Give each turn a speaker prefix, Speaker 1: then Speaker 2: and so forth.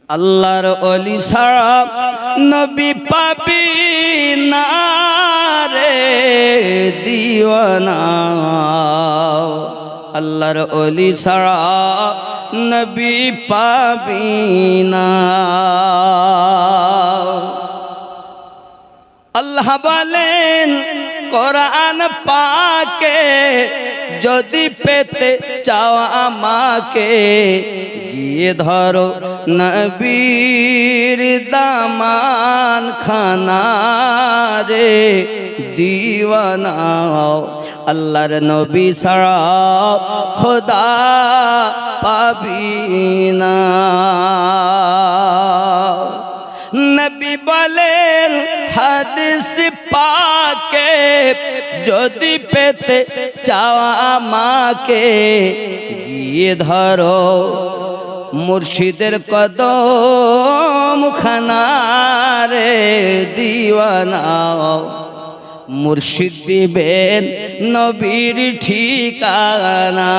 Speaker 1: আল্লাহর ওলি ছাড়া নবী পাবি না রে দিওয়ানা। আল্লাহর ওলি ছাড়া নবী পাবি না। আল্লাহ বলেন কোরআন পাকে, যদি পেতে চাও আমাকে গিয়ে ধরো নবীর দামান খানা রে দিওয়ানা। আল্লাহর নবী ছাড়া খোদা পাবি না। নবী বলেন হাদিস পাকে, যদি পেতে চাও আমাকে গিয়ে ধরো মুর্শিদের কদম খানা রে দিওয়ানা। মুর্শিদ দিবেন নবীর ঠিকানা।